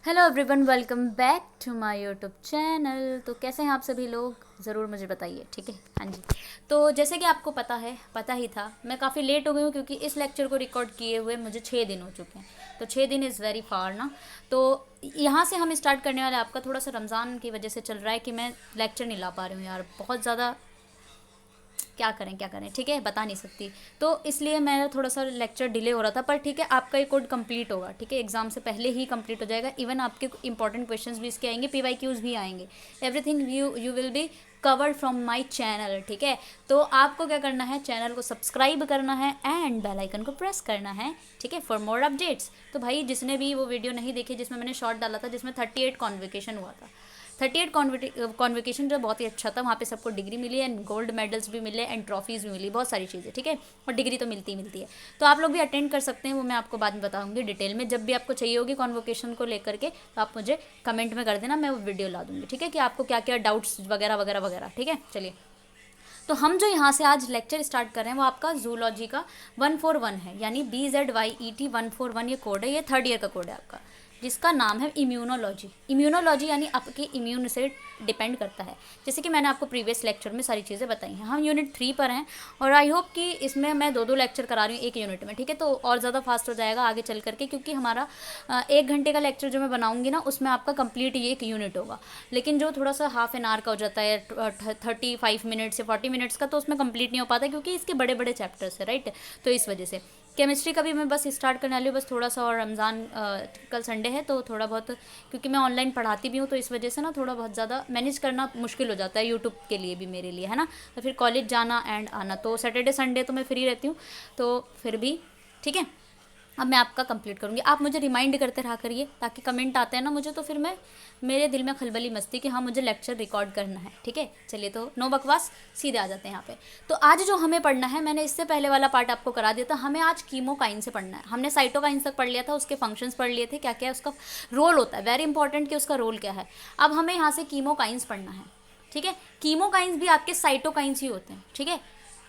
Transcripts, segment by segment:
Hello everyone, welcome back to my YouTube channel. तो कैसे हैं आप सभी लोग, ज़रूर मुझे बताइए। ठीक है, हाँ जी। तो जैसे कि आपको पता ही था, मैं काफ़ी लेट हो गई हूँ क्योंकि इस लेक्चर को रिकॉर्ड किए हुए मुझे 6 दिन हो चुके हैं। तो 6 दिन इज़ वेरी फार ना। तो यहाँ से हम स्टार्ट करने वाले, आपका थोड़ा सा रमज़ान की वजह से चल रहा है कि मैं लेक्चर नहीं ला पा रही हूँ यार, बहुत ज़्यादा। क्या करें, ठीक है, बता नहीं सकती। तो इसलिए मेरा थोड़ा सा लेक्चर डिले हो रहा था, पर ठीक है, आपका ये कोड कंप्लीट होगा। ठीक है, एग्जाम से पहले ही कंप्लीट हो जाएगा। इवन आपके इंपॉर्टेंट क्वेश्चंस भी इसके आएंगे, पीवाईक्यूज भी आएंगे। Everything you will be covered from my channel. ठीक है, तो आपको क्या करना है, चैनल को सब्सक्राइब करना है एंड बेल आइकन को प्रेस करना है। ठीक है, फॉर मोर अपडेट्स। तो भाई, जिसने भी वो वीडियो नहीं देखी जिसमें मैंने शॉर्ट डाला था, जिसमें 38 कॉन्वोकेशन हुआ था, 38 कॉन्वोकेशन जो बहुत ही अच्छा था, वहाँ पे सबको डिग्री मिली एंड गोल्ड मेडल्स भी मिले एंड ट्रॉफीज़ भी मिली, बहुत सारी चीज़ें। ठीक है, और डिग्री तो मिलती ही मिलती है। तो आप लोग भी अटेंड कर सकते हैं, वो मैं आपको बाद में बताऊंगी डिटेल में। जब भी आपको चाहिए होगी कॉन्वोकेशन को लेकर के, तो आप मुझे कमेंट में कर देना, मैं वो वीडियो ला दूँगी। ठीक है, कि आपको क्या क्या डाउट्स वगैरह वगैरह वगैरह। ठीक है, चलिए। तो हम जो यहाँ से आज लेक्चर स्टार्ट कर रहे हैं वो आपका जूलॉजी का 141 है, यानी BZYET 141 ये कोड है। ये 3rd ईयर का कोड है आपका, जिसका नाम है इम्यूनोलॉजी। इम्यूनोलॉजी यानी आपके इम्यून से डिपेंड करता है, जैसे कि मैंने आपको प्रीवियस लेक्चर में सारी चीज़ें बताई हैं। हम यूनिट 3 पर हैं और आई होप कि इसमें मैं दो लेक्चर करा रही हूँ एक यूनिट में। ठीक है, तो और ज़्यादा फास्ट हो जाएगा आगे चल करके, क्योंकि हमारा 1 घंटे का लेक्चर जो मैं बनाऊंगी ना, उसमें आपका कंप्लीट ये एक यूनिट होगा। लेकिन जो थोड़ा सा हाफ एन आवर का हो जाता है, 35 मिनट्स या 40 मिनट्स का, तो उसमें कंप्लीट नहीं हो पाता क्योंकि इसके बड़े बड़े चैप्टर्स है, राइट। तो इस वजह से केमिस्ट्री का भी मैं बस स्टार्ट करने वाली हूँ, बस थोड़ा सा। और रमज़ान कल संडे है तो थोड़ा बहुत, क्योंकि मैं ऑनलाइन पढ़ाती भी हूँ, तो इस वजह से ना थोड़ा बहुत ज़्यादा मैनेज करना मुश्किल हो जाता है यूट्यूब के लिए भी, मेरे लिए, है ना। तो फिर कॉलेज जाना एंड आना, तो सैटरडे संडे तो मैं फ्री रहती हूँ, तो फिर भी ठीक है। अब मैं आपका कंप्लीट करूँगी, आप मुझे रिमाइंड करते रहा करिए, ताकि कमेंट आते हैं ना मुझे, तो फिर मैं, मेरे दिल में खलबली मस्ती कि हाँ मुझे लेक्चर रिकॉर्ड करना है। ठीक है, चलिए, तो नो बकवास, सीधे आ जाते हैं यहाँ पे। तो आज जो हमें पढ़ना है, मैंने इससे पहले वाला पार्ट आपको करा दिया था, हमें आज कीमोकाइन से पढ़ना है। हमने साइटोकाइन तक पढ़ लिया था, उसके फंक्शंस पढ़ लिए थे, क्या क्या उसका रोल होता है, वेरी इंपॉर्टेंट कि उसका रोल क्या है। अब हमें यहाँ से कीमोकाइंस पढ़ना है। ठीक है, कीमोकाइंस भी आपके साइटोकाइंस ही होते हैं। ठीक है,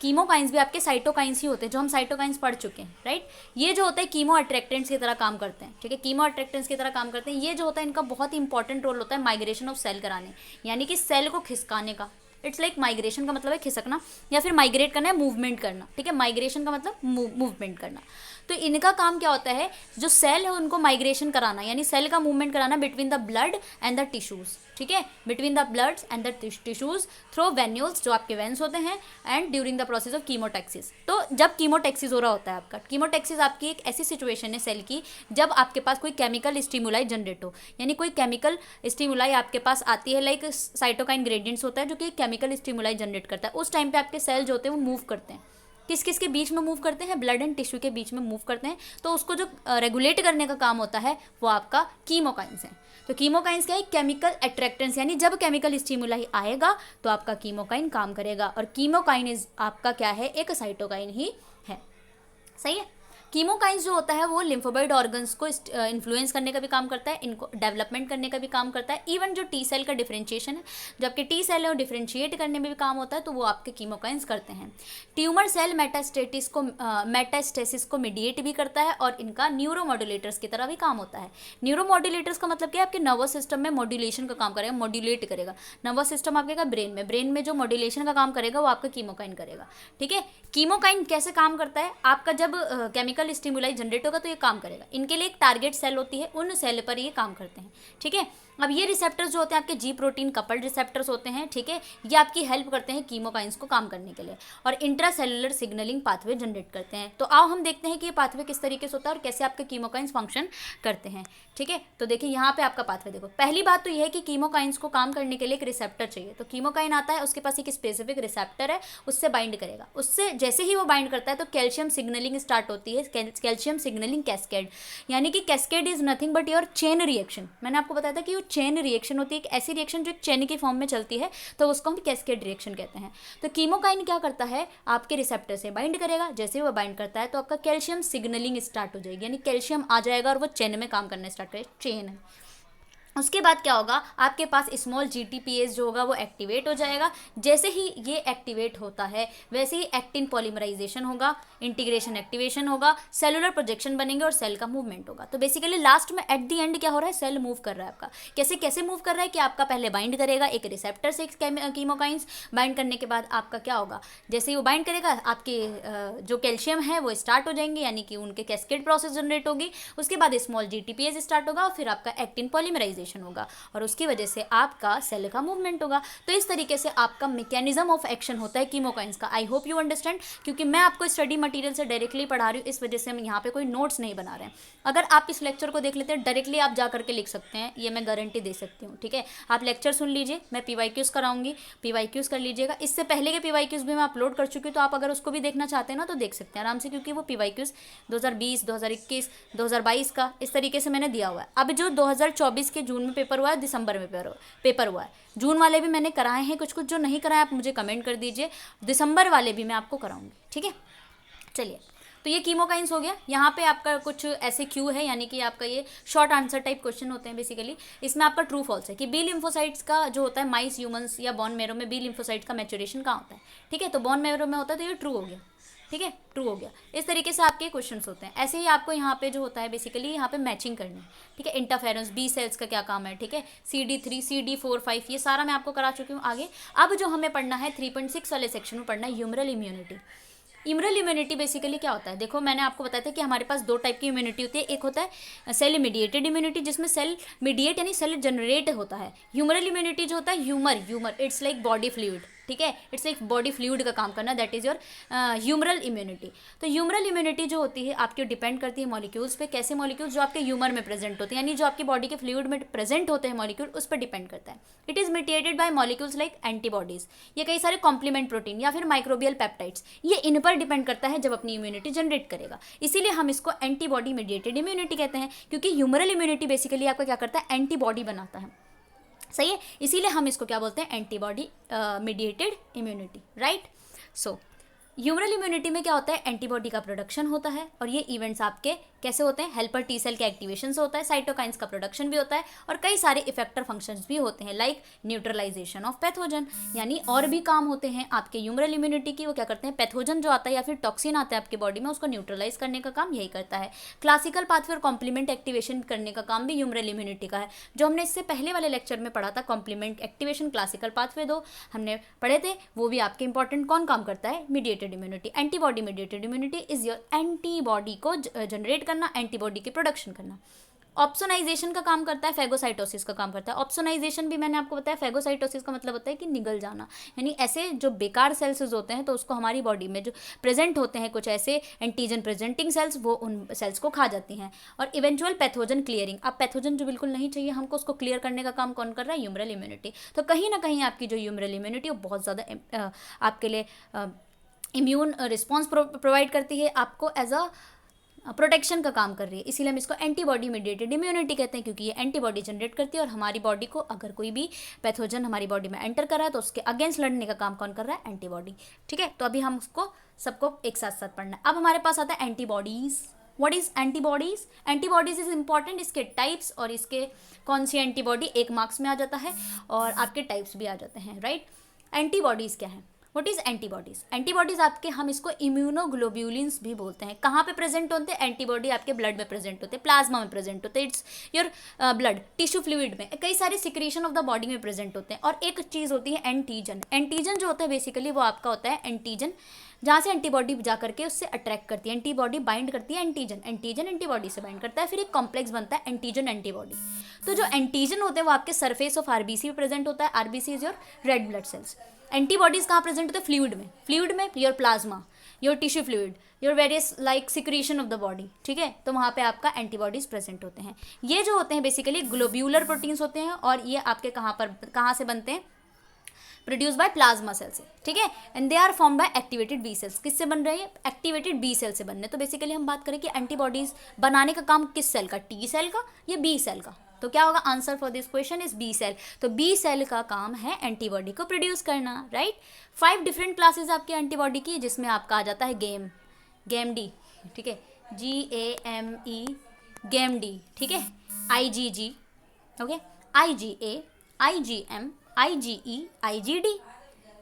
कीमोकाइंस भी आपके साइटोकाइंस ही होते हैं, जो हम साइटोकाइंस पढ़ चुके हैं, राइट। ये जो होता है कीमो अट्रैक्टेंट्स की तरह काम करते हैं। ठीक है, कीमो अट्रैक्टेंट्स की तरह काम करते हैं। ये जो होता है, इनका बहुत ही इंपॉर्टेंट रोल होता है माइग्रेशन ऑफ सेल कराने, यानी कि सेल को खिसकाने का। इट्स लाइक माइग्रेशन का मतलब है खिसकना, या फिर माइग्रेट करना है, मूवमेंट करना। ठीक है, माइग्रेशन का मतलब मूवमेंट करना। तो इनका काम क्या होता है, जो सेल है उनको माइग्रेशन कराना, यानी सेल का मूवमेंट कराना between the blood and the tissues. ठीक है, between the blood and the tissues through venules, जो आपके वेन्स होते हैं, and during the process of chemotaxis. तो जब कीमोटैक्सिस हो रहा होता है आपका, कीमोटैक्सिस आपकी एक ऐसी सिचुएशन है सेल की, जब आपके पास कोई केमिकल स्टिमुलाई जनरेट हो, यानी कोई केमिकल स्टिमुलाई आपके पास आती है, लाइक साइटोकाइन ग्रेडियंट्स होता है जो कि केमिकल स्टिमुलाई जनरेट करता है। उस टाइम पे आपके सेल जो होते हैं वो मूव करते हैं। किस किस के बीच में मूव करते हैं, ब्लड एंड टिश्यू के बीच में मूव करते हैं। तो उसको जो रेगुलेट करने का काम होता है, वो आपका कीमोकाइंस है। तो कीमोकाइंस क्या है, केमिकल अट्रैक्टेंस, यानी जब केमिकल स्टिमुलाई आएगा तो आपका कीमोकाइन काम करेगा। और कीमोकाइन इज आपका क्या है, एक साइटोकाइन ही है। सही है। कीमोकाइंस जो होता है वो लिम्फोबाइड ऑर्गन्स को इन्फ्लुएंस करने का भी काम करता है, इनको डेवलपमेंट करने का भी काम करता है। इवन जो टी सेल का डिफरेंशिएशन है, जो आपके टी सेल है वो डिफरेंशिएट करने में भी काम होता है, तो वो आपके कीमोकाइंस करते हैं। ट्यूमर सेल मेटास्टेसिस को मीडिएट भी करता है, और इनका न्यूरोमॉड्यूलेटर्स की तरह भी काम होता है। न्यूरोमॉड्यूलेटर्स का मतलब क्या है, आपके नर्वस सिस्टम में मॉड्यूलेशन का काम करेगा, मॉड्यूलेट करेगा। नर्वस सिस्टम आपके का ब्रेन में जो मॉड्यूलेशन का काम करेगा वो आपका कीमोकाइन करेगा। ठीक है, कीमोकाइन कैसे काम करता है, आपका जब केमिकल स्टिमुलाई जनरेट होगा तो ये काम करेगा। इनके लिए एक टारगेट सेल होती है, उन सेल पर ये काम करते हैं। ठीक है, अब ये रिसेप्टर्स जो होते हैं आपके जी प्रोटीन कपल्ड रिसेप्टर्स होते हैं। ठीक है, ये आपकी हेल्प करते हैं कीमोकाइंस को काम करने के लिए, और इंट्रासेलुलर सिग्नलिंग पाथवे जनरेट करते हैं। तो आओ हम देखते हैं कि ये पाथवे किस तरीके से होता है और कैसे आपके कीमोकाइंस फंक्शन करते हैं। ठीक है, तो देखिए यहाँ पे आपका पाथवे देखो। पहली बात तो यह है कि कीमोकाइंस को काम करने के लिए एक रिसेप्टर चाहिए। तो कीमोकाइन आता है, उसके पास एक स्पेसिफिक रिसेप्टर है, उससे बाइंड करेगा। उससे जैसे ही वो बाइंड करता है तो कैल्शियम सिग्नलिंग स्टार्ट होती है, कैल्शियम सिग्नलिंग कैस्केड। यानी कि cascade is nothing but your chain reaction. मैंने आपको बताया था कि वो चेन रिएक्शन होती है, एक ऐसी रिएक्शन जो एक चेन के फॉर्म में चलती है, तो उसको हम कैस्केड रिएक्शन कहते हैं। तो कीमोकाइन क्या करता है, आपके रिसेप्टर से बाइंड करेगा। जैसे वो बाइंड करता है तो आपका कैल्शियम सिग्नलिंग स्टार्ट हो जाएगी, यानी कैल्शियम आ जाएगा और वो चेन में काम करना स्टार्ट करेगा। चेन है, उसके बाद क्या होगा, आपके पास स्मॉल GTPase जो होगा वो एक्टिवेट हो जाएगा। जैसे ही ये एक्टिवेट होता है वैसे ही एक्टिन पॉलीमराइजेशन होगा, इंटीग्रेशन एक्टिवेशन होगा, सेलुलर प्रोजेक्शन बनेंगे और सेल का मूवमेंट होगा। तो बेसिकली लास्ट में एट द एंड क्या हो रहा है, सेल मूव कर रहा है आपका। कैसे कैसे मूव कर रहा है कि आपका पहले बाइंड करेगा एक रिसेप्टर से कीमोकाइंस, बाइंड करने के बाद आपका क्या होगा, जैसे ही वो बाइंड करेगा आपके जो कैल्शियम है वो स्टार्ट हो जाएंगे, यानी कि उनके कैस्केड प्रोसेस जनरेट होगी। उसके बाद स्मॉल GTPase स्टार्ट होगा और फिर आपका एक्टिन पॉलीमराइजेशन होगा और उसकी वजह से आपका सेल का मूवमेंट होगा। तो इस तरीके से आपका मैकेनिज्म ऑफ एक्शन होता है कीमोकाइंस का। आई होप यू अंडरस्टैंड, क्योंकि मैं आपको स्टडी मटेरियल से डायरेक्टली पढ़ा रही हूँ, इस वजह से हम यहाँ पे कोई नोट्स नहीं बना रहे हैं। अगर आप इस लेक्चर को देख लेते हैं डायरेक्टली आप जा करके लिख सकते हैं, ये मैं गारंटी दे सकती हूँ। ठीक है, आप लेक्चर सुन लीजिए, मैं PYQs कराऊंगी, PYQs कर लीजिएगा। इससे पहले के PYQs भी मैं अपलोड कर चुकी हूँ, तो आप अगर उसको भी देखना चाहते हैं ना तो देख सकते हैं आराम से, क्योंकि वो PYQs 2020, 2021, 2022 का इस तरीके से मैंने दिया हुआ है। अब जो 2024 के जून में पेपर हुआ है, दिसंबर में पेपर हुआ है, जून वाले भी मैंने कराए हैं, कुछ कुछ जो नहीं कराए आप मुझे कमेंट कर दीजिए, दिसंबर वाले भी मैं आपको कराऊंगी। ठीक है, चलिए, तो ये कीमोकाइंस हो गया। यहाँ पे आपका कुछ ऐसे क्यू है, यानी कि आपका ये शॉर्ट आंसर टाइप क्वेश्चन होते हैं बेसिकली। इसमें आपका ट्रू फॉल्स है कि बी लिम्फोसाइट्स का जो होता है माइस, ह्यूमंस या बोन मैरो में बी लिम्फोसाइट्स का मैच्योरेशन कहाँ होता है। ठीक है, तो बोन मैरो में होता है, तो ये ट्रू हो गया। ठीक है, ट्रू हो गया। इस तरीके से आपके क्वेश्चंस होते हैं। ऐसे ही आपको यहाँ पे जो होता है बेसिकली यहाँ पे मैचिंग करनी है। ठीक है, इंटरफेरेंस, बी सेल्स का क्या काम है। ठीक है, CD3, CD4, 5 ये सारा मैं आपको करा चुकी हूँ आगे। अब जो हमें पढ़ना है 3.6 वाले सेक्शन में पढ़ना है humoral immunity. Humoral immunity basically क्या होता है, देखो मैंने आपको बताया था कि हमारे पास दो टाइप की इम्यूनिटी होती है। एक होता है सेल मीडिएटेड इम्यूनिटी, जिसमें सेल मीडिएट यानी सेल जनरेट होता है। ह्यूमरल इम्यूनिटी जो होता है, humour it's like body fluid. ठीक है, इट्स लाइक बॉडी फ्लूइड का काम करना, that is your humoral immunity. तो ह्यूमरल इम्यूनिटी जो होती है आपकी डिपेंड करती है मॉलिक्यूल्स पे। कैसे मॉलिक्यूल्स, जो आपके ह्यूमर में प्रेजेंट होते हैं, यानी जो आपकी बॉडी के फ्लूइड में प्रेजेंट होते हैं मॉलिक्यूल, उस पर डिपेंड करता है। It is mediated by molecules like antibodies, ये कई सारे कॉम्प्लीमेंट प्रोटीन या फिर माइक्रोबियल पेप्टाइड्स, ये इन पर डिपेंड करता है जब अपनी इम्यूनिटी जनरेट करेगा। इसीलिए हम इसको एंटीबॉडी मीडिएटेड इम्यूनिटी कहते हैं, क्योंकि ह्यूमरल इम्यूनिटी बेसिकली आपका क्या करता है, एंटीबॉडी बनाता है। सही है, इसीलिए हम इसको क्या बोलते हैं, एंटीबॉडी मीडिएटेड इम्यूनिटी। राइट, सो ह्यूमरल इम्यूनिटी में क्या होता है, एंटीबॉडी का प्रोडक्शन होता है। और ये इवेंट्स आपके कैसे होते हैं, हेल्पर टी सेल के एक्टिवेशन से होता है, साइटोकाइंस का प्रोडक्शन भी होता है, और कई सारे इफेक्टर फंक्शंस भी होते हैं लाइक न्यूट्रलाइजेशन ऑफ पैथोजन, यानी और भी काम होते हैं आपके ह्यूमरल इम्यूनिटी की। वो क्या करते हैं, पैथोजन जो आता है या फिर टॉक्सिन आता है आपके बॉडी में, उसको न्यूट्रलाइज करने का काम यही करता है। क्लासिकल पाथवे और कॉम्प्लीमेंट एक्टिवेशन करने का काम भी ह्यूमरल इम्यूनिटी का है। जो हमने इससे पहले वाले लेक्चर में पढ़ा था, कॉम्प्लीमेंट एक्टिवेशन, क्लासिकल पाथवे दो हमने पढ़े थे, वो भी आपके इंपॉर्टेंट कौन काम करता है, mediated immunity. Antibody mediated immunity is your antibody को जनरेट करना, एंटीबॉडी की प्रोडक्शन करना। ऑप्सोनाइजेशन का काम करता है, फेगोसाइटोसिस का काम करता है। ऑप्सोनाइजेशन भी मैंने आपको बताया, फेगोसाइटोसिस का मतलब होता है कि निगल जाना, यानी ऐसे जो बेकार सेल्स होते हैं तो उसको हमारी बॉडी में जो प्रेजेंट होते हैं कुछ ऐसे एंटीजन प्रेजेंटिंग सेल्स, वो उन सेल्स को खा जाती हैं। और इवेंचुअल पैथोजन क्लियरिंग, अब पैथोजन जो बिल्कुल नहीं चाहिए हमको, उसको क्लियर करने का काम कौन कर रहा है, ह्यूमरल इम्यूनिटी। तो कहीं ना कहीं आपकी जो ह्यूमरल इम्यूनिटी वो बहुत ज़्यादा आपके लिए इम्यून रिस्पॉन्स प्रोवाइड करती है, आपको एज अ प्रोटेक्शन का काम कर रही है। इसीलिए हम इसको एंटीबॉडी मीडिएटेड इम्यूनिटी कहते हैं, क्योंकि ये एंटीबॉडी जनरेट करती है और हमारी बॉडी को अगर कोई भी पैथोजन हमारी बॉडी में एंटर कर रहा है तो उसके अगेंस्ट लड़ने का काम कौन कर रहा है, एंटीबॉडी। ठीक है, तो अभी हम उसको सबको एक साथ साथ पढ़ना है। अब हमारे पास आता है antibodies. What is antibodies, antibodies is important, इसके टाइप्स और इसके कौन सी एंटीबॉडी 1 मार्क्स में आ जाता है और आपके टाइप्स भी आ जाते हैं। राइट, एंटीबॉडीज क्या है, व्हाट इज एंटीबॉडीज, एंटीबॉडीज आपके हम इसको इम्यूनोग्लोब्यूलिन्स भी बोलते हैं। कहाँ पे प्रेजेंट होते हैं, एंटीबॉडी आपके ब्लड में प्रेजेंट होते हैं, प्लाज्मा में प्रेजेंट होते हैं, it's your blood tissue fluid में, कई सारे सिक्रीशन ऑफ द बॉडी में प्रेजेंट होते हैं। और एक चीज़ होती है एंटीजन। एंटीजन जो होता है बेसिकली वो आपका होता है एंटीजन, जहाँ से एंटीबॉडी जा करके उससे अट्रैक्ट करती है, एंटीबॉडी बाइंड करती है एंटीजन, एंटीजन एंटीबॉडी से बाइंड करता है, फिर एक कॉम्प्लेक्स बनता है एंटीजन एंटीबॉडी। तो जो एंटीजन होते हैं वो आपके सरफेस ऑफ आरबीसी में प्रेजेंट होता है, RBC is your red blood cells. Antibodies कहाँ प्रेजेंट होते हैं, फ्लूइड में your plasma, your tissue fluid, your various like secretion of the body. ठीक है, तो वहाँ पे आपका एंटीबॉडीज प्रेजेंट होते हैं। ये जो होते हैं बेसिकली ग्लोब्यूलर प्रोटीन्स होते हैं और ये आपके कहाँ से बनते हैं, प्रोड्यूस बाय प्लाज्मा सेल से। ठीक है, and they are form by activated B cells. किससे बन रहे हैं, एक्टिवेटेड बी सेल से बन रहे हैं। तो बेसिकली हम बात करें कि एंटीबॉडीज बनाने का काम किस सेल का, टी सेल का या बी सेल का, तो क्या होगा, answer for this question is B cell. तो बी सेल का काम है एंटीबॉडी को प्रोड्यूस करना। राइट, 5 डिफरेंट क्लासेस आपकी एंटीबॉडी की, जिसमें आपका आ जाता है गेम डी। ठीक है, GAME गेम डी। ठीक है, IgG, okay, IgA, IgM, IgE, IgD।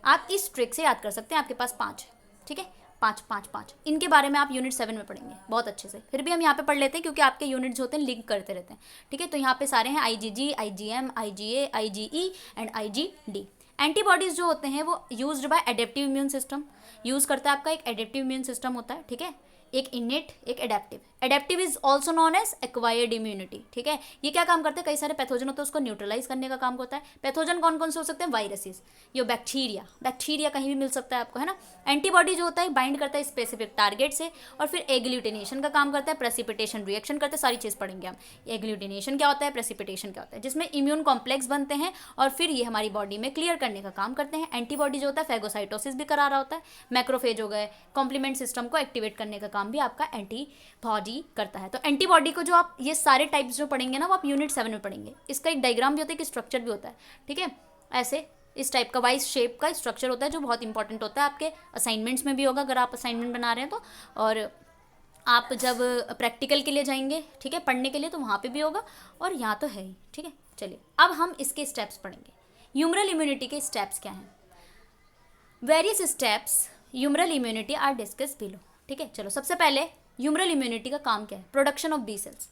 आप इस ट्रिक से याद कर सकते हैं, आपके पास 5 है, ठीक है, 5 5 5। इनके बारे में आप यूनिट 7 में पढ़ेंगे बहुत अच्छे से, फिर भी हम यहाँ पे पढ़ लेते हैं क्योंकि आपके यूनिट्स होते हैं लिंक करते रहते हैं, ठीक है। तो यहाँ पे सारे हैं IgG, IgM, IgA, IgE and IgD। Antibodies जो होते हैं वो used by adaptive immune system, use करता है आपका एक एडेप्टिव इम्यून सिस्टम होता है, ठीक है, एक इनेट एक adaptive. Adaptive is also known as acquired immunity, ठीक है। ये क्या काम करते हैं, कई सारे पैथोजन होते हैं उसको न्यूट्रलाइज करने का काम होता है। पैथोजन कौन कौन से हो सकते हैं, वायरसेस, ये बैक्टीरिया, बैक्टीरिया कहीं भी मिल सकता है आपको, है ना। एंटीबॉडी जो होता है बाइंड करता है स्पेसिफिक टारगेट से, और फिर एग्लूटिनेशन का काम करता है, प्रेसिपिटेशन रिएक्शन करते हैं, सारी चीज़ पढ़ेंगे हम। एग्लूटिनेशन क्या होता है, प्रेसिपिटेशन क्या होता है, जिसमें इम्यून कॉम्प्लेक्स बनते हैं और फिर ये हमारी बॉडी में क्लियर करने का काम करते हैं। एंटीबॉडी जो होता है फैगोसाइटोसिस भी करा रहा होता है, मैक्रोफेज हो गए, कॉम्प्लीमेंट सिस्टम को एक्टिवेट करने का काम भी आपका एंटीबॉडी करता है। तो एंटीबॉडी को जो आप ये सारे टाइप्स जो पढ़ेंगे ना वो आप यूनिट 7 में पढ़ेंगे। इसका एक डायग्राम भी होता है, कि स्ट्रक्चर भी होता है, ठीक है, ऐसे इस टाइप का वाइज शेप का स्ट्रक्चर होता है जो बहुत इंपॉर्टेंट होता है, आपके असाइनमेंट्स में भी होगा अगर आप असाइनमेंट बना रहे हैं तो, और आप जब प्रैक्टिकल के लिए जाएंगे, ठीक है, पढ़ने के लिए, तो वहाँ पे भी होगा, और यहाँ तो है ही, ठीक है। चलिए अब हम इसके स्टेप्स पढ़ेंगे। ह्यूमरल इम्यूनिटी के स्टेप्स क्या हैं, various steps humoral immunity are discuss below, ठीक है। चलो सबसे पहले ह्यूमरल इम्यूनिटी का काम क्या है, प्रोडक्शन ऑफ बी सेल्स।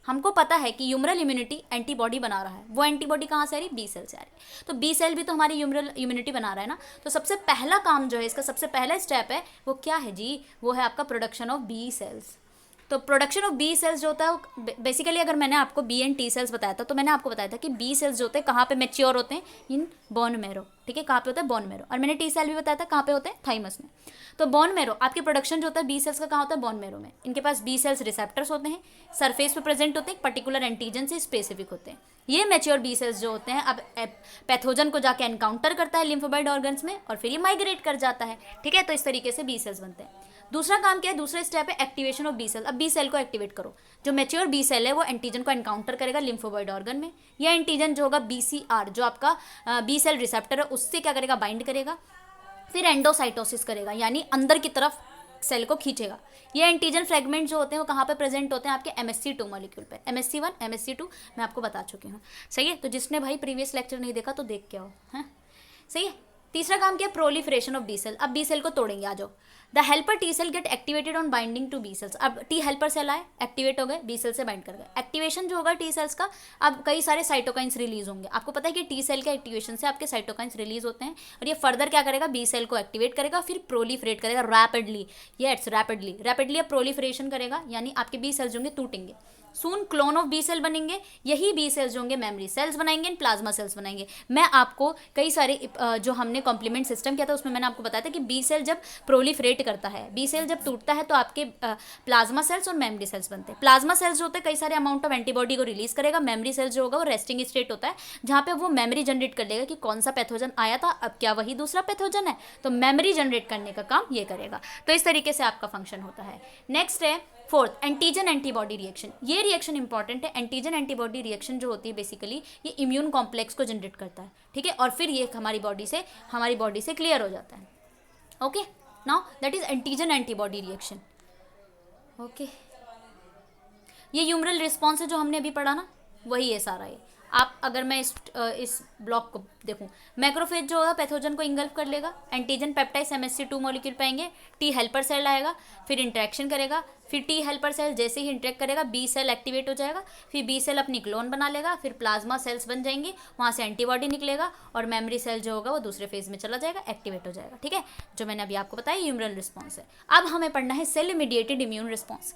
हमको पता है कि ह्यूमरल इम्यूनिटी एंटीबॉडी बना रहा है, वो एंटीबॉडी कहाँ से आ रही है, बी सेल से आ रही है। तो बी सेल भी तो हमारी ह्यूमरल इम्यूनिटी बना रहा है ना। तो सबसे पहला काम जो है, इसका सबसे पहला स्टेप है वो क्या है जी, वो है आपका प्रोडक्शन ऑफ बी सेल्स। तो प्रोडक्शन ऑफ बी सेल्स जो होता है वो बेसिकली, अगर मैंने आपको बी एंड टी सेल्स बताया था, तो मैंने आपको बताया था कि बी सेल्स जो होते हैं कहाँ पे मैच्योर होते हैं, इन बोन मैरो, ठीक है, कहाँ पे होता है, बोन मैरो। और मैंने टी सेल भी बताया था कहाँ पे होते हैं, थाइमस में। तो बोन मैरो आपके प्रोडक्शन जो होता है बी सेल्स का कहाँ होता है, बोन मैरो में। इनके पास बी सेल्स रिसेप्टर्स होते हैं, सरफेस पे प्रेजेंट होते हैं, पर्टिकुलर एंटीजन से स्पेसिफिक होते हैं। ये मैच्योर बी सेल्स जो होते हैं अब पैथोजन को जाके एनकाउंटर करता है लिम्फोबाइड ऑर्गन्स में, और फिर ये माइग्रेट कर जाता है, ठीक है। तो इस तरीके से बी सेल्स बनते हैं। दूसरा काम क्या है, दूसरा स्टेप है एक्टिवेशन ऑफ बी सेल। अब बी सेल को एक्टिवेट करो। जो मैच्योर बी सेल है वो एंटीजन को एनकाउंटर करेगा लिम्फोबाइड ऑर्गन में। यह एंटीजन जो होगा BCR, जो आपका बी सेल रिसेप्टर है, उससे क्या करेगा, बाइंड करेगा, फिर एंडोसाइटोसिस करेगा, यानी अंदर की तरफ सेल को खींचेगा। ये एंटीजन फ्रेगमेंट जो होते हैं वो कहाँ पे प्रेजेंट होते हैं, आपके MSC2 मॉलिक्यूल पे। MSC1 MSC2 मैं आपको बता चुकी हूँ, सही है। तो जिसने भाई प्रीवियस लेक्चर नहीं देखा तो देख के आओ, है सही है। तीसरा काम क्या है, प्रोलिफरेशन ऑफ बी सेल। अब बी सेल को तोड़ेंगे, आ जाओ। The helper T cell get activated on binding to B cells. अब टी हेल्पर सेल आए, एक्टिवेट हो गए, बी सेल से बाइंड कर गए। एक्टिवेशन जो होगा टी सेल्स का, अब कई सारे साइटोकाइंस रिलीज होंगे। आपको पता है कि टी सेल के एक्टिवेशन से आपके साइटोकाइंस रिलीज होते हैं, और ये फर्दर क्या करेगा, बी सेल को एक्टिवेट करेगा, फिर प्रोलिफरेट करेगा रैपिडली। यस, रैपिडली अब प्रोलिफरेशन करेगा, यानी आपके बी सेल्स होंगे टूटेंगे। सून क्लोन ऑफ बी सेल बनेंगे, यही बी सेल्स जो होंगे मेमोरी सेल्स बनाएंगे, प्लाज्मा सेल्स बनाएंगे। मैं आपको कई सारे जो हमने कॉम्प्लीमेंट सिस्टम किया था उसमें मैंने आपको बताया था कि बी सेल जब प्रोलिफरेट करता है, बी सेल जब टूटता है, तो आपके प्लाज्मा सेल्स और मेमोरी सेल्स बनते हैं। प्लाज्मा सेल्स जो होते हैं कई सारे अमाउंट ऑफ एंटीबॉडी को रिलीज करेगा। मेमोरी सेल्स जो होगा वो रेस्टिंग स्टेट होता है, जहाँ पे वो मेमोरी जनरेट कर लेगा कि कौन सा पैथोजन आया था, अब क्या वही दूसरा पैथोजन है, तो मेमोरी जनरेट करने का काम ये करेगा। तो इस तरीके से आपका फंक्शन होता है। नेक्स्ट है फोर्थ, एंटीजन एंटीबॉडी रिएक्शन। ये रिएक्शन इंपॉर्टेंट है। एंटीजन एंटीबॉडी रिएक्शन जो होती है बेसिकली ये इम्यून कॉम्प्लेक्स को जनरेट करता है, ठीक है, और फिर ये हमारी बॉडी से क्लियर हो जाता है। Okay, now that is antigen antibody reaction. Okay, ये ह्यूमरल रिस्पॉन्स है जो हमने अभी पढ़ा ना, वही है सारा ये। आप अगर मैं इस ब्लॉक को देखूं, मैक्रोफेज जो होगा पैथोजन को इंगल्फ कर लेगा, एंटीजन पेप्टाइड्स MSC2 मॉलिक्यूल पाएंगे, टी हेल्पर सेल आएगा, फिर इंटरेक्शन करेगा, फिर टी हेल्पर सेल जैसे ही इंटरेक्ट करेगा बी सेल एक्टिवेट हो जाएगा, फिर बी सेल अपनी क्लोन बना लेगा, फिर प्लाज्मा सेल्स बन जाएंगी, वहाँ से एंटीबॉडी निकलेगा, और मेमोरी सेल जो होगा वो दूसरे फेज में चला जाएगा, एक्टिवेट हो जाएगा, ठीक है। जो मैंने अभी आपको बताया ह्यूमरल रिस्पॉन्स है। अब हमें पढ़ना है cell mediated immune response.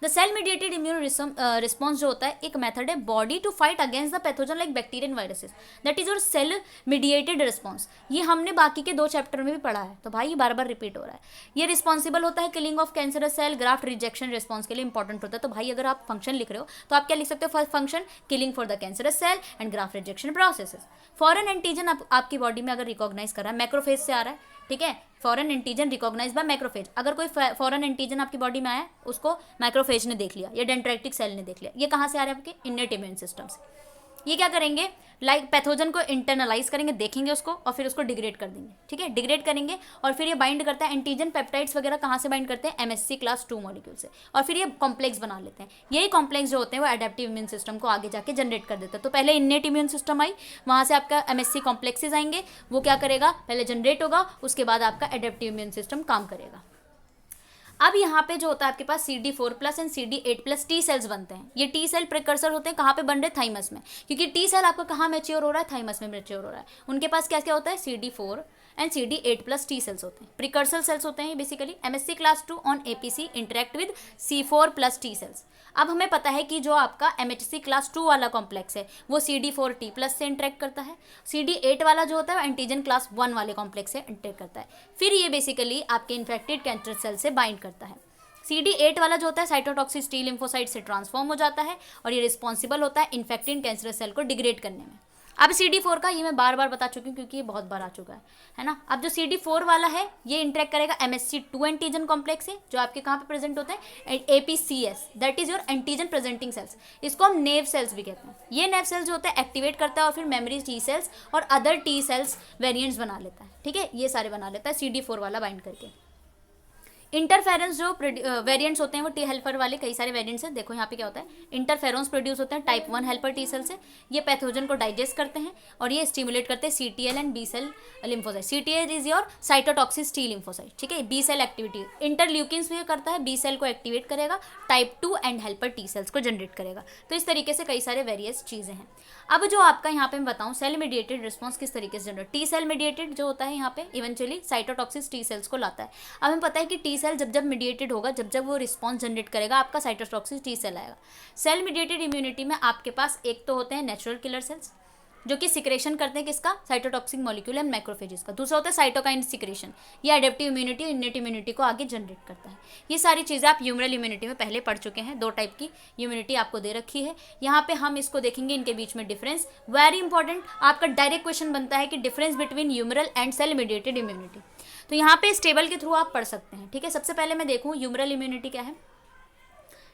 The cell mediated immune response जो होता है एक मेथड है body to fight against the pathogen like bacteria and viruses, that is your cell mediated response. ये हमने बाकी के 2 चैप्टर में भी पढ़ा है, तो भाई ये बार बार रिपीट हो रहा है। ये रिस्पॉन्सिबल होता है killing of cancerous cell, graft rejection response के लिए इंपॉर्टेंट होता है। तो भाई अगर आप फंक्शन लिख रहे हो तो आप क्या लिख सकते हो, first function killing for the cancerous cell and graft rejection processes. Foreign antigen आपकी बॉडी में अगर रिकॉग्नाइज कर रहा है, मैक्रोफेज से आ रहा है, ठीक है, foreign antigen recognise by macrophage. अगर कोई फॉरेन एंटीजन आपकी बॉडी में आया, उसको मैक्रोफेज ने देख लिया या डेंड्राइटिक सेल ने देख लिया, ये कहाँ से आ रहा है, आपके इनेट इम्यून सिस्टम से। ये क्या करेंगे, लाइक पैथोजन को इंटरनलाइज करेंगे, देखेंगे उसको और फिर उसको डिग्रेड कर देंगे, ठीक है, डिग्रेड करेंगे और फिर ये बाइंड करता है एंटीजन पेप्टाइड्स वगैरह कहाँ से बाइंड करते हैं, MSC क्लास 2 मॉलिक्यूल से, और फिर ये कॉम्प्लेक्स बना लेते हैं। यही कॉम्प्लेक्स जो होते हैं वो एडेप्टिव इम्यून सिस्टम को आगे जाके जनरेट कर देते हैं। तो पहले इन्नेट इम्यून सिस्टम आई, वहाँ से आपका MSC कॉम्प्लेक्सेज आएंगे, वो क्या करेगा, पहले जनरेट होगा, उसके बाद आपका एडेप्टिव इम्यून सिस्टम काम करेगा। अब यहाँ पे जो होता है आपके पास CD4+ and CD8+ T cells बनते हैं। ये टी सेल प्रिकर्सर होते हैं, कहाँ पे बन रहे हैं, थाइमस में, क्योंकि टी सेल आपका कहाँ मैच्योर हो रहा है, थाइमस में मैच्योर हो रहा है। उनके पास क्या क्या होता है, CD4 and CD8+ T cells होते हैं, प्रिकर्सर सेल्स होते हैं basically. MSC class 2 on APC interact with C4+ T cells. अब हमें पता है कि जो आपका MHC क्लास 2 वाला कॉम्प्लेक्स है वो CD4T+ से इंटरेक्ट करता है, CD8 वाला जो होता है वो एंटीजन क्लास 1 वाले कॉम्प्लेक्स से इंटरेक्ट करता है, फिर ये बेसिकली आपके इन्फेक्टेड कैंसर सेल से बाइंड करता है। CD8 वाला जो होता है साइटोटॉक्सिक टी लिम्फोसाइट से ट्रांसफॉर्म हो जाता है और ये रिस्पॉन्सिबल होता है इन्फेक्टेड कैंसरस सेल को डिग्रेड करने में। अब CD4 का ये मैं बार बार बता चुकी हूँ क्योंकि ये बहुत बार आ चुका है ना। अब जो CD4 वाला है ये इंटरेक्ट करेगा MSC2 एंटीजन कॉम्प्लेक्स से, जो आपके कहाँ पे प्रेजेंट होते हैं, APCS, that is your antigen presenting sales. इसको हम नेव सेल्स भी कहते हैं। ये नेव सेल्स जो होता है एक्टिवेट करता है और फिर मेमोरी टी सेल्स और अदर टी सेल्स वेरिएंट्स बना लेता है, ठीक है, ये सारे बना लेता है CD4 वाला बाइंड करके। इंटरफेरेंस जो वेरिएंट्स होते हैं वो टी हेल्पर वाले कई सारे वेरिएंट्स हैं। देखो यहाँ पे क्या होता है, इंटरफेरेंस प्रोड्यूस होते हैं टाइप 1 हेल्पर टी सेल से। ये पैथोजन को डाइजेस्ट करते हैं और ये स्टिमुलेट करते हैं CTL and B cell lymphocyte. CTL is your cytotoxic T lymphocyte, ठीक है। B सेल एक्टिविटी इंटरल्यूकिन्स भी करता है, B सेल को एक्टिवेट करेगा, type 2 and helper T cells को जनरेट करेगा। तो इस तरीके से कई सारे वेरियस चीज़ें हैं। अब जो आपका यहाँ पे मैं बताऊँ सेल मीडिएटेड रिस्पॉन्स किस तरीके से जनरेट, टी सेल मीडिएटेड जो होता है यहाँ पे इवेंचुअली साइटोटॉक्सिक टी सेल्स को लाता है। अब हमें पता है कि टी सेल जब मीडिएटेड होगा, जब वो रिस्पॉन्स जनरेट करेगा आपका साइटोटॉक्सिक टी सेल आएगा। सेल मीडिएटेड इम्यूनिटी में आपके पास एक तो होते हैं नेचुरल किलर सेल्स जो कि सिक्रेशन करते हैं किसका, साइटोटॉक्सिक मॉलिक्यूल एंड मैक्रोफेजेस का। दूसरा होता है साइटोकाइन सिक्रेशन, ये एडेप्टिव इम्यूनिटी इन्नेट इम्यूनिटी को आगे जनरेट करता है। ये सारी चीज़ें आप ह्यूमरल इम्यूनिटी में पहले पढ़ चुके हैं, 2 टाइप की इम्यूनिटी आपको दे रखी है। यहाँ पे हम इसको देखेंगे, इनके बीच में डिफरेंस वेरी इंपॉर्टेंट। आपका डायरेक्ट क्वेश्चन बनता है कि difference between humoral and cell mediated immunity. तो यहाँ पे इस टेबल के थ्रू आप पढ़ सकते हैं, ठीक है। सबसे पहले मैं देखूँ ह्यूमरल इम्यूनिटी क्या है,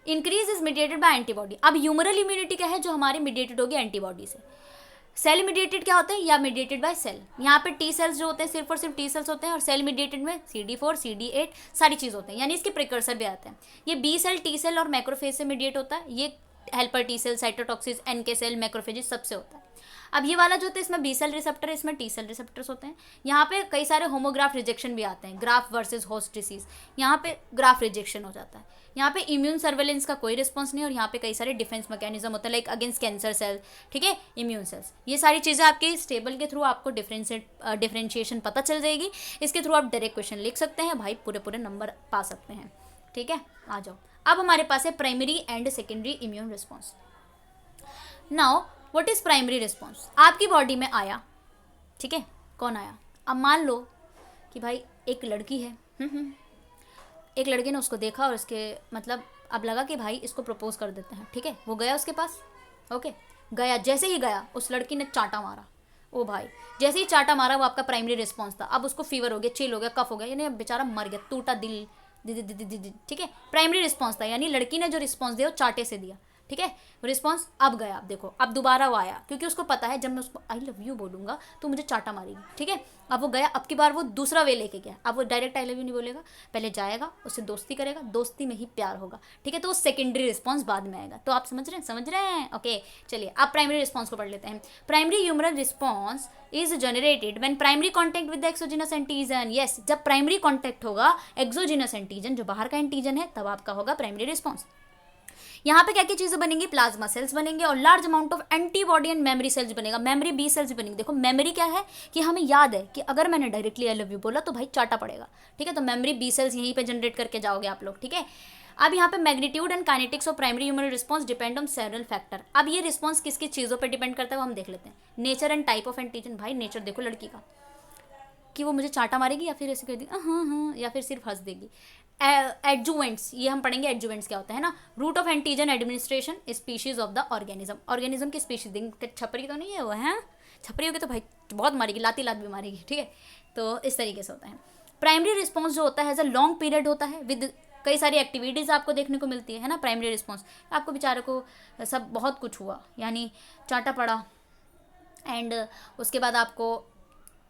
increase is mediated by antibody. अब ह्यूमरल इम्यूनिटी क्या है, जो हमारी मीडिएटेड होगी एंटीबॉडी से। सेल मीडिएटेड क्या होते हैं, या मीडिएटेड बाय सेल। यहाँ पे टी सेल्स जो होते हैं सिर्फ और सिर्फ टी सेल्स होते हैं, और सेल मीडिएटेड में CD4 CD8 सारी चीज़ होते हैं, यानी इसके प्रिकर्सर भी आते हैं। ये B सेल टी सेल और मैक्रोफेज से मीडिएट होता है, ये helper T cell cytotoxic NK cell macrophages सबसे होता है। अब ये वाला जो होता है इसमें B सेल रिसेप्टर, इसमें T सेल रिसेप्टर्स होते हैं। यहाँ पे कई सारे होमोग्राफ रिजेक्शन भी आते हैं, ग्राफ वर्सेस होस्ट डिसीज, यहाँ पे ग्राफ रिजेक्शन हो जाता है। यहाँ पे इम्यून सर्वेलेंस का कोई रिस्पॉन्स नहीं, और यहाँ पे कई सारे डिफेंस मैकेनिज्म होता है लाइक अगेंस्ट कैंसर सेल, ठीक है, इम्यून सेल्स। ये सारी चीज़ें आपके इस टेबल के थ्रू आपको डिफरेंशिएशन पता चल जाएगी। इसके थ्रू आप डायरेक्ट क्वेश्चन लिख सकते हैं भाई, पूरे नंबर पा सकते हैं, ठीक है। आ जाओ, अब हमारे पास है primary and secondary immune response. Now what is primary response, आपकी बॉडी में आया, ठीक है, कौन आया, अब मान लो कि भाई एक लड़की है, एक लड़के ने उसको देखा और उसके मतलब अब लगा कि भाई इसको प्रपोज कर देते हैं, ठीक है। वो गया उसके पास, ओके, गया, जैसे ही गया उस लड़की ने चांटा मारा, ओ भाई जैसे ही चांटा मारा वो आपका प्राइमरी रिस्पॉन्स था। अब उसको फीवर हो गया, चिल हो गया, कफ हो गया, यानी बेचारा मर गया, टूटा दिल, ठीक है, प्राइमरी रिस्पॉन्स था, यानी लड़की ने जो रिस्पॉन्स दिया वो चांटे से दिया, ठीक है। रिस्पॉन्स अब गया, अब देखो अब दोबारा वो आया, क्योंकि उसको पता है जब मैं उसको आई लव यू बोलूँगा तो मुझे चाटा मारेगी, ठीक है। अब वो गया, अब की बार वो दूसरा वे लेके गया, अब वो डायरेक्ट आई लव यू नहीं बोलेगा, पहले जाएगा, उससे दोस्ती करेगा, दोस्ती में ही प्यार होगा, ठीक है। तो वो सेकेंडरी रिस्पॉन्स बाद में आएगा। तो आप समझ रहे हैं, ओके। चलिए अब प्राइमरी रिस्पॉन्स को पढ़ लेते हैं। Primary humoral response is generated when primary contact with the exogenous antigen. Yes, जब प्राइमरी कॉन्टैक्ट होगा एक्सोजिनस एंटीजन, जो बाहर का एंटीजन है, तब आपका होगा प्राइमरी रिस्पॉन्स। यहाँ पे क्या क्या चीज़ें बनेंगी, प्लाज्मा सेल्स बनेंगे और large amount of antibody and memory cells बनेगा, मेमोरी B सेल्स बनेंगे। देखो मेमोरी क्या है कि हमें याद है कि अगर मैंने डायरेक्टली आई लव यू बोला तो भाई चाटा पड़ेगा, ठीक है। तो मेमोरी B सेल्स यहीं पे जनरेट करके जाओगे आप लोग, ठीक है। अब यहाँ पे magnitude and kinetics of primary humoral response depend on several factor. अब ये रिस्पॉन्स किस किस चीज़ों पर डिपेंड करता है वो हम देख लेते हैं। Nature and type of antigen, भाई नेचर देखो लड़की का कि वो मुझे चाटा मारेगी या फिर ऐसे कर देगी हाँ, या फिर सिर्फ हंस देगी। एडजुवेंट्स, ये हम पढ़ेंगे एडजुवेंट्स क्या होता है ना। Route of antigen administration, species of the organism, organism की स्पीशीज देंगे, छपरी तो नहीं है वो, है छपरी होगी तो भाई बहुत मारेगी, लाती लात भी मारेगी, ठीक है। तो इस तरीके से होता है। प्राइमरी रिस्पॉन्स जो होता है एज अ लॉन्ग पीरियड होता है विद कई सारी एक्टिविटीज़ आपको देखने को मिलती है ना। प्राइमरी रिस्पॉन्स आपको बेचारे को सब बहुत कुछ हुआ, यानी चाटा पड़ा, एंड उसके बाद आपको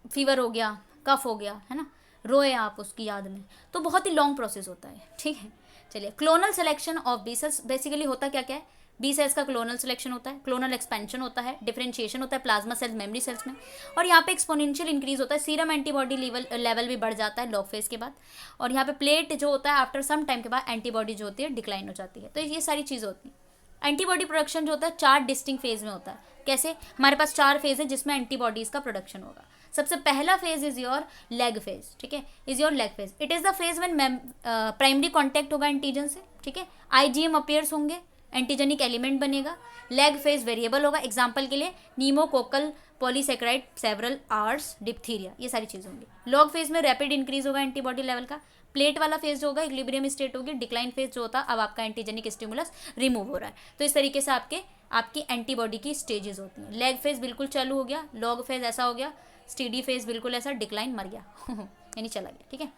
फीवर हो गया, कफ हो गया, है ना, रोए आप उसकी याद में, तो बहुत ही लॉन्ग प्रोसेस होता है, ठीक है। चलिए, clonal selection of B cells basically होता क्या क्या है, बी सेल्स का क्लोनल सिलेक्शन होता है, क्लोनल एक्सपेंशन होता है, डिफरेंशिएशन होता है प्लाज्मा सेल्स, मेमोरी सेल्स में, और यहाँ पे एक्सपोनेंशियल इंक्रीज होता है, सीरम एंटीबॉडी लेवल भी बढ़ जाता है लॉग फेज के बाद, और यहाँ पे प्लेट जो होता है आफ्टर सम टाइम के बाद एंटीबॉडी जो होती है डिक्लाइन हो जाती है। तो ये सारी चीज़ें होती हैं। एंटीबॉडी प्रोडक्शन जो होता है 4 डिस्टिंक्ट फेज में होता है। कैसे, हमारे पास 4 फेज है जिसमें एंटीबॉडीज का प्रोडक्शन होगा। सबसे पहला phase is your lag phase, ठीक है, is your lag phase. It is the phase when primary contact होगा एंटीजन से, ठीक है, आईजीएम अपीयर्स होंगे, एंटीजेनिक एलिमेंट बनेगा, लेग फेज वेरिएबल होगा, एग्जांपल के लिए नीमोकोकल पॉलीसेक्राइड सेवरल आर्स डिप्थीरिया, ये सारी चीज़ें होंगी। लॉग फेज में रैपिड इंक्रीज होगा एंटीबॉडी लेवल का। प्लेट वाला फेज जो होगा इक्विलिब्रियम स्टेट होगी। डिक्लाइन फेज जो होता है अब आपका एंटीजेनिक स्टिमुलस रिमूव हो रहा है। तो इस तरीके से आपकी एंटीबॉडी की स्टेजेस होती हैं। लेग फेज बिल्कुल चालू हो गया, लॉग फेज ऐसा हो गया, स्टेडी फेज बिल्कुल ऐसा, डिक्लाइन मर गया यानी चला गया, ठीक है।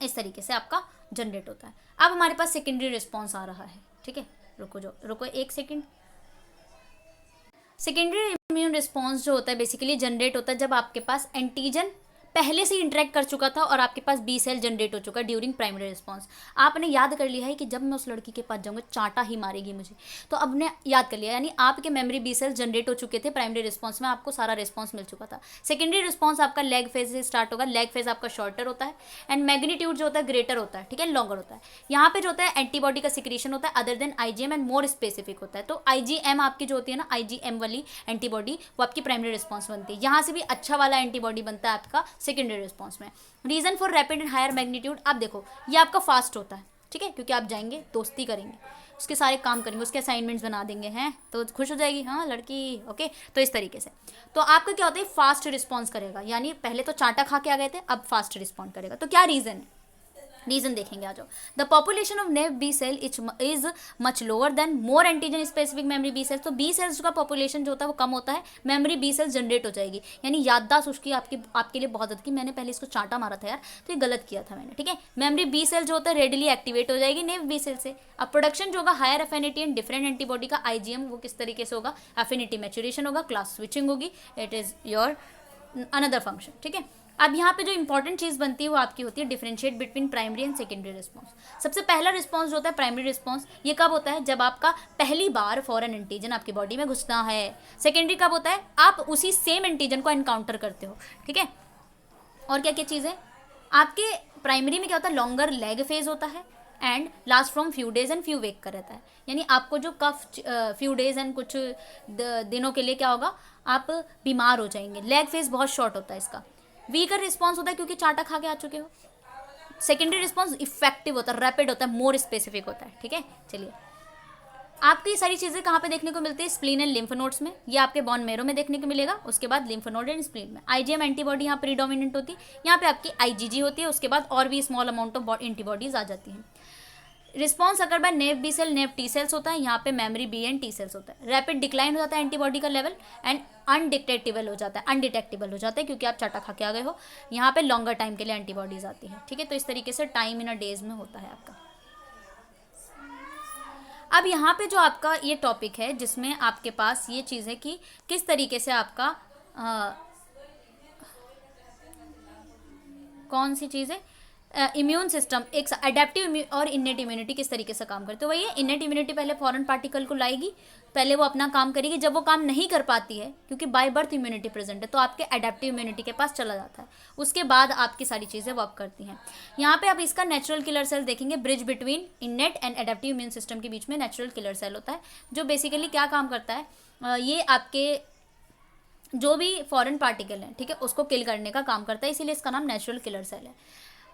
इस तरीके से आपका जनरेट होता है। अब हमारे पास सेकेंडरी रिस्पॉन्स आ रहा है, ठीक है, रुको एक सेकेंड। सेकेंडरी इम्यून रिस्पॉन्स जो होता है बेसिकली जनरेट होता है जब आपके पास एंटीजन पहले से इंटरेक्ट कर चुका था और आपके पास बी सेल जनरेट हो चुका है ड्यूरिंग प्राइमरी रिस्पॉन्स। आपने याद कर लिया है कि जब मैं उस लड़की के पास जाऊंगा चांटा ही मारेगी मुझे, तो अब ने याद कर लिया, यानी आपके मेमोरी बी सेल जनरेट हो चुके थे प्राइमरी रिस्पॉन्स में, आपको सारा रिस्पॉन्स मिल चुका था। सेकेंडरी रिस्पॉन्स आपका लेग फेज से स्टार्ट होगा। लेग फेज आपका शॉर्टर होता है एंड मैग्नीट्यूड जो होता है ग्रेटर होता है, ठीक है, लॉन्गर होता है। यहाँ पे जो होता है एंटीबॉडी का सिक्रीशन होता है other than IgM and more specific होता है। तो आईजीएम आपकी जो होती है ना, आईजीएम वाली एंटीबॉडी वो आपकी प्राइमरी रिस्पॉन्स बनती है। यहाँ से भी अच्छा वाला एंटीबॉडी बनता है आपका सेकेंडरी रिस्पॉन्स में। Reason for rapid and higher magnitude, आप देखो ये आपका फास्ट होता है, ठीक है, क्योंकि आप जाएंगे दोस्ती करेंगे, उसके सारे काम करेंगे, उसके असाइनमेंट्स बना देंगे, हैं तो खुश हो जाएगी हाँ लड़की, ओके। तो इस तरीके से तो आपका क्या होता है, फास्ट रिस्पॉन्स करेगा, यानी पहले तो चांटा खा के आ गए थे, अब फास्ट रिस्पॉन्ड करेगा। तो क्या रीजन है, रीजन देखेंगे, आ जाओ। The population of naive B cell is much lower than more antigen specific memory B cells. तो बी सेल्स का पॉपुलेशन जो होता है वो कम होता है, मेमोरी बी सेल्स जनरेट हो जाएगी, यानी याददाश्त उसकी आपके लिए बहुत अच्छी। मैंने पहले इसको चांटा मारा था यार, तो ये गलत किया था मैंने, ठीक है। मेमोरी बी सेल जो होता है रेडिली एक्टिवेट हो जाएगी नेव बी सेल से। अब प्रोडक्शन जो होगा higher affinity and different antibody का आईजीएम, वो किस तरीके से होगा, एफिनिटी मैच्योरेशन होगा, क्लास स्विचिंग होगी, it is your another function, ठीक है। अब यहाँ पे जो इंपॉर्टेंट चीज़ बनती है वो आपकी होती है differentiate between primary and secondary response. सबसे पहला रिस्पॉन्स जो होता है प्राइमरी रिस्पॉन्स, ये कब होता है, जब आपका पहली बार फॉरेन एंटीजन आपकी बॉडी में घुसता है। सेकेंडरी कब होता है, आप उसी सेम एंटीजन को एनकाउंटर करते हो, ठीक है। और क्या क्या चीज़ें, आपके प्राइमरी में क्या होता है, लॉन्गर लेग फेज होता है and last from few days and few week का रहता है, यानी आपको जो कफ फ्यू डेज एंड कुछ दिनों के लिए क्या होगा, आप बीमार हो जाएंगे। लेग फेज बहुत शॉर्ट होता है इसका। वीकर रिस्पॉन्स होता है क्योंकि चाटा खा के आ चुके हो। सेकेंडरी रिस्पॉन्स इफेक्टिव होता है, रैपिड होता है, मोर स्पेसिफिक होता है, ठीक है। चलिए, आपकी सारी चीज़ें कहाँ पे देखने को मिलती है, स्प्लीन एंड लिम्फ नोड्स में, ये आपके बोन मैरो में देखने को मिलेगा। उसके बाद लिम्फ नोड एंड स्प्लीन में आईजीएम एंटीबॉडी यहाँ प्रीडोमिनेंट होती है, यहाँ पे आपकी आईजीजी होती है, उसके बाद और भी स्मॉल अमाउंट ऑफ एंटीबॉडीज आ जाती हैं। रिस्पॉन्स अगर by naive B cell naive T cells होता है, यहाँ पे memory B and T cells होता है। रैपिड डिक्लाइन हो जाता है एंटीबॉडी का लेवल एंड अनडिटेक्टेबल हो जाता है क्योंकि आप चाटा खा के आ गए हो। यहाँ पे लॉन्गर टाइम के लिए एंटीबॉडीज आती है, ठीक है। तो इस तरीके से टाइम इन अ डेज में होता है आपका। अब यहाँ पे जो आपका ये टॉपिक है जिसमें आपके पास ये चीज़ है कि किस तरीके से आपका कौन सी चीज़ है, इम्यून सिस्टम, एक एडेप्टिव और इनेट इम्यूनिटी किस तरीके से काम करते हो। वही इनेट इम्यूनिटी पहले फॉरेन पार्टिकल को लाएगी, पहले वो अपना काम करेगी, जब वो काम नहीं कर पाती है क्योंकि बाय बर्थ इम्यूनिटी प्रेजेंट है तो आपके एडेप्टिव इम्यूनिटी के पास चला जाता है, उसके बाद आपकी सारी चीज़ें वर्क करती हैं। यहाँ पे आप इसका नेचुरल किलर सेल देखेंगे, bridge between innate and adaptive immune system के बीच में नेचुरल किलर सेल होता है, जो बेसिकली क्या काम करता है, ये आपके जो भी फॉरेन पार्टिकल है, ठीक है, उसको किल करने का काम करता है, इसीलिए इसका नाम नेचुरल किलर सेल है।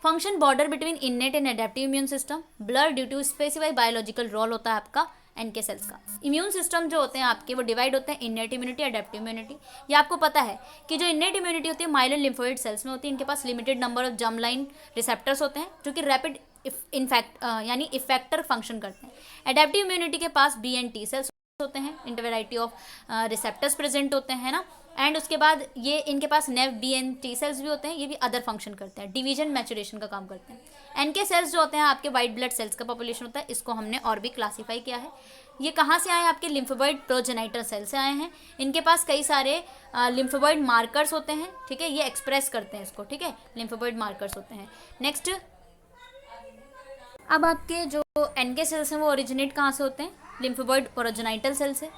Function border between innate and adaptive immune system, blur due to specified biological role होता है आपका एनके सेल्स का। इम्यून सिस्टम जो होते हैं आपके वो डिवाइड होते हैं इनेट इम्यूनिटी, एडेप्टिव इम्यूनिटी। ये आपको पता है कि जो इनेट इम्यूनिटी होती है माइलिन लिम्फोइड सेल्स में होती है, इनके पास limited number of germ line receptors होते हैं जो कि रैपिड यानी इफेक्टर फंक्शन करते हैं। एडेप्टिव इम्यूनिटी के पास बी एंड टी सेल्स होते हैं, इन वैरायटी ऑफ रिसेप्टर्स प्रेजेंट होते हैं ना। एंड उसके बाद ये इनके पास नेव बी एन टी सेल्स भी होते हैं, ये भी अदर फंक्शन करते हैं, डिवीजन मैचुरेशन का काम करते हैं। एनके सेल्स जो होते हैं आपके वाइट ब्लड सेल्स का पॉपुलेशन होता है, इसको हमने और भी क्लासीफाई किया है। ये कहाँ से आए हैं? आपके लिम्फोइड प्रोजेनाइटर सेल से आए हैं। इनके पास कई सारे लिम्फोइड मार्कर्स होते हैं, ठीक है, ये एक्सप्रेस करते हैं इसको, ठीक है, लिम्फोइड मार्कर्स होते हैं। नेक्स्ट, अब आपके जो एनके सेल्स हैं वो ओरिजिनेट कहाँ से होते हैं? लिम्फोइड प्रोजेनाइटल सेल से।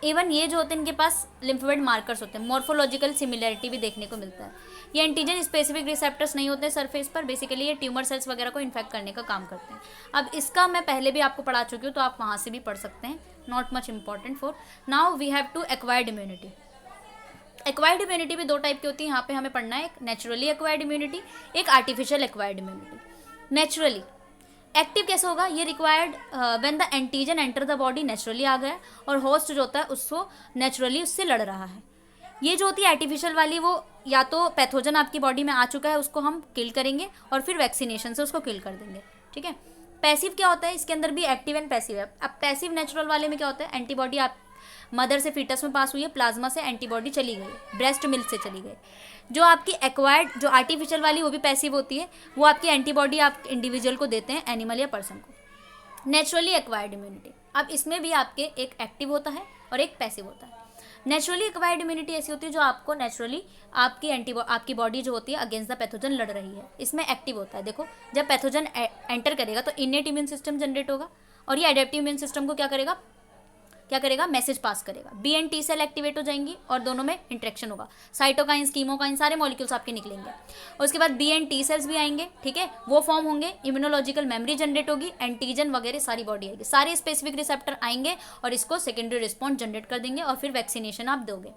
इवन ये जो होते हैं इनके पास लिम्फोइड मार्कर्स होते हैं, मॉर्फोलॉजिकल सिमिलरिटी भी देखने को मिलता है। ये एंटीजन स्पेसिफिक रिसेप्टर्स नहीं होते सरफेस पर, बेसिकली ये ट्यूमर सेल्स वगैरह को इन्फेक्ट करने का काम करते हैं। अब इसका मैं पहले भी आपको पढ़ा चुकी हूँ, तो आप वहाँ से भी पढ़ सकते हैं, not much important for now. We have to acquired immunity. Acquired immunity भी दो टाइप की होती है, यहाँ पे हमें पढ़ना है, एक नेचुरली एक्वायर्ड इम्यूनिटी, एक artificial acquired immunity. Naturally active कैसे होगा? ये required when the antigen enter the body, naturally आ गया और होस्ट जो होता है उसको नेचुरली उससे लड़ रहा है। ये जो होती है आर्टिफिशियल वाली, वो या तो पैथोजन आपकी बॉडी में आ चुका है उसको हम किल करेंगे और फिर वैक्सीनेशन से उसको किल कर देंगे, ठीक है। पैसिव क्या होता है? इसके अंदर भी एक्टिव एंड पैसिव है। अब पैसिव नेचुरल वाले में क्या होता है? एंटीबॉडी आप मदर से फीटस में पास हुई है, प्लाज्मा से एंटीबॉडी चली गई, ब्रेस्ट मिल्क से चली गई। जो आपकी एक्वायर्ड, जो आर्टिफिशियल वाली, वो भी पैसिव होती है, वो आपकी एंटीबॉडी आप इंडिविजुअल को देते हैं, एनिमल या पर्सन को। नेचुरली एक्वायर्ड इम्यूनिटी, अब इसमें भी आपके एक एक्टिव होता है और एक पैसिव होता है। नेचुरली एक्वायर्ड इम्यूनिटी ऐसी होती है जो आपको नेचुरली आपकी बॉडी जो होती है अगेंस्ट द पैथोजन लड़ रही है, इसमें एक्टिव होता है। देखो, जब पैथोजन एंटर करेगा तो इनेट इम्यून सिस्टम जनरेट होगा और ये एडेप्टिव इम्यून सिस्टम को क्या करेगा? मैसेज पास करेगा। B and T cell activate हो जाएंगी और दोनों में इंटरेक्शन होगा, साइटोकाइंस, कीमोकाइन, सारे मॉलिक्यूल्स आपके निकलेंगे। और उसके बाद बी एंड टी सेल्स भी आएंगे, ठीक है, वो फॉर्म होंगे, इम्यूनोलॉजिकल मेमोरी जनरेट होगी, एंटीजन वगैरह सारी बॉडी आएगी, सारे स्पेसिफिक रिसेप्टर आएंगे और इसको सेकेंडरी रिस्पॉन्स जनरेट कर देंगे और फिर वैक्सीनेशन आप दोगे।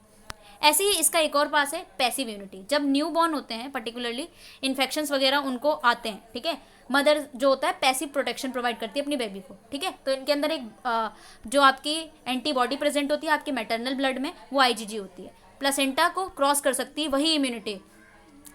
ऐसे ही इसका एक और पास है पैसिव इम्यूनिटी। जब न्यू बॉर्न होते हैं, पर्टिकुलरली इन्फेक्शंस वगैरह उनको आते हैं, ठीक है, मदर जो होता है पैसिव प्रोटेक्शन प्रोवाइड करती है अपनी बेबी को, ठीक है। तो इनके अंदर एक जो आपकी एंटीबॉडी प्रेजेंट होती है आपके मैटरनल ब्लड में, वो आईजीजी होती है, प्लेसेंटा को क्रॉस कर सकती है वही इम्यूनिटी।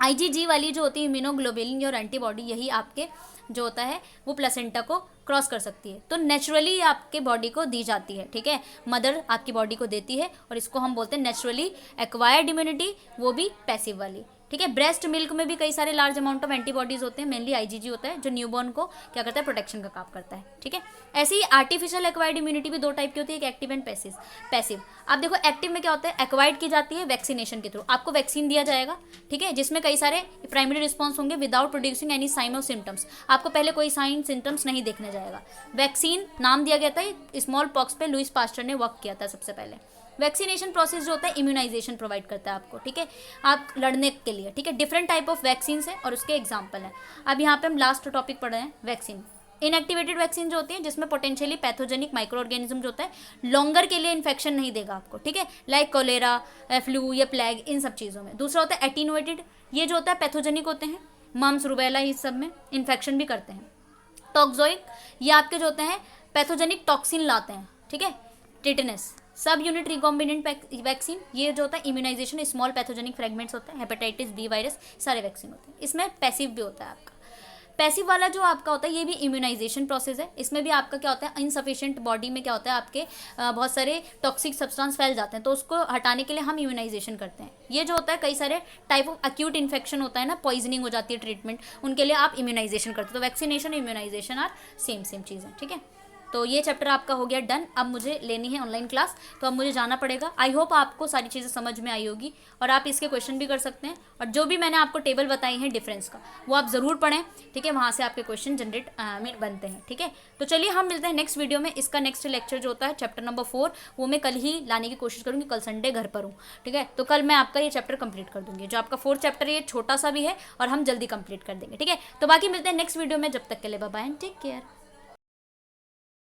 आईजीजी वाली जो होती है इम्यूनोग्लोबुलिन और एंटीबॉडी, यही आपके जो होता है वो प्लेसेंटा को क्रॉस कर सकती है, तो नेचुरली आपके बॉडी को दी जाती है, ठीक है, मदर आपकी बॉडी को देती है और इसको हम बोलते हैं नेचुरली एक्वायर्ड इम्यूनिटी, वो भी पैसिव वाली, ठीक है। ब्रेस्ट मिल्क में भी कई सारे लार्ज अमाउंट ऑफ एंटीबॉडीज होते हैं, मेनली आईजीजी होता है जो न्यूबॉर्न को क्या करता है? प्रोटेक्शन का काम करता है, ठीक है। ऐसे ही आर्टिफिशियल एक्वायर्ड इम्यूनिटी भी दो टाइप की होती है, एक एक्टिव एंड पैसिव। आप देखो, एक्टिव में क्या होता है? एक्वायर्ड की जाती है वैक्सीनेशन के थ्रू, आपको वैक्सीन दिया जाएगा, ठीक है, जिसमें कई सारे प्राइमरी रिस्पॉन्स होंगे विदाउट प्रोड्यूसिंग एनी साइन और सिम्टम्स, आपको पहले कोई साइन सिम्टम्स नहीं देखने जाएगा। वैक्सीन नाम दिया गया था, स्मॉल पॉक्स पे लुइस पास्टर ने वर्क किया था सबसे पहले। वैक्सीनेशन प्रोसेस जो होता है इम्यूनाइजेशन प्रोवाइड करता है आपको, ठीक है, आप लड़ने के लिए, ठीक है। डिफरेंट टाइप ऑफ वैक्सीन है और उसके एग्जाम्पल हैं। अब यहाँ पे हम लास्ट टॉपिक पढ़ रहे हैं, वैक्सीन। इनएक्टिवेटेड वैक्सीन जो होती है जिसमें पोटेंशियली पैथोजेनिक माइक्रो ऑर्गेनिज्म जो होता है लॉन्गर के लिए इन्फेक्शन नहीं देगा आपको, ठीक है, लाइक कोलेरा, फ्लू या प्लेग, इन सब चीज़ों में। दूसरा होता है एटीनुएटेड, ये जो होता है पैथोजेनिक होते हैं, मम्स, रुबेला, इस सब में इन्फेक्शन भी करते हैं। टॉक्सोइक, ये आपके जो होते हैं पैथोजेनिक टॉक्सिन लाते हैं, ठीक है। टिटेनस, सब यूनिट रिकॉम्बिनेंट वैक्सीन, ये जो होता है इम्यूनाइजेशन स्मॉल पैथोजेनिक फ्रेगमेंट्स होते हैं, हेपेटाइटिस बी वायरस, सारे वैक्सीन होते हैं। इसमें पैसिव भी होता है आपका। पैसिव वाला जो आपका होता है ये भी इम्यूनाइजेशन प्रोसेस है, इसमें भी आपका क्या होता है? इनसफिशिएंट बॉडी में क्या होता है आपके बहुत सारे टॉक्सिक सब्सटेंस फैल जाते हैं, तो उसको हटाने के लिए हम इम्यूनाइजेशन करते हैं। ये जो होता है कई सारे टाइप ऑफ एक्यूट इन्फेक्शन होता है ना, पॉइजनिंग हो जाती है ट्रीटमेंट, उनके लिए आप इम्यूनाइजेशन करते हो। तो वैक्सीनेशन इम्यूनाइजेशन आर सेम चीज़ है, ठीक है। तो ये चैप्टर आपका हो गया डन। अब मुझे लेनी है ऑनलाइन क्लास, तो अब मुझे जाना पड़ेगा। आई होप आपको सारी चीज़ें समझ में आई होगी और आप इसके क्वेश्चन भी कर सकते हैं, और जो भी मैंने आपको टेबल बताई है डिफरेंस का वो आप ज़रूर पढ़ें, ठीक है, वहाँ से आपके क्वेश्चन जनरेट बनते हैं, ठीक है। तो चलिए हम मिलते हैं नेक्स्ट वीडियो में। इसका नेक्स्ट लेक्चर जो होता है चैप्टर नंबर 4, वो मैं कल ही लाने की कोशिश करूँगी, कल संडे घर पर हूँ, ठीक है। तो कल मैं आपका ये चैप्टर कंप्लीट कर दूँगी। जो आपका 4th चैप्टर है ये छोटा सा भी है और हम जल्दी कंप्लीट कर देंगे, ठीक है। तो बाकी मिलते हैं नेक्स्ट वीडियो में, जब तक के लिए bye bye and take care.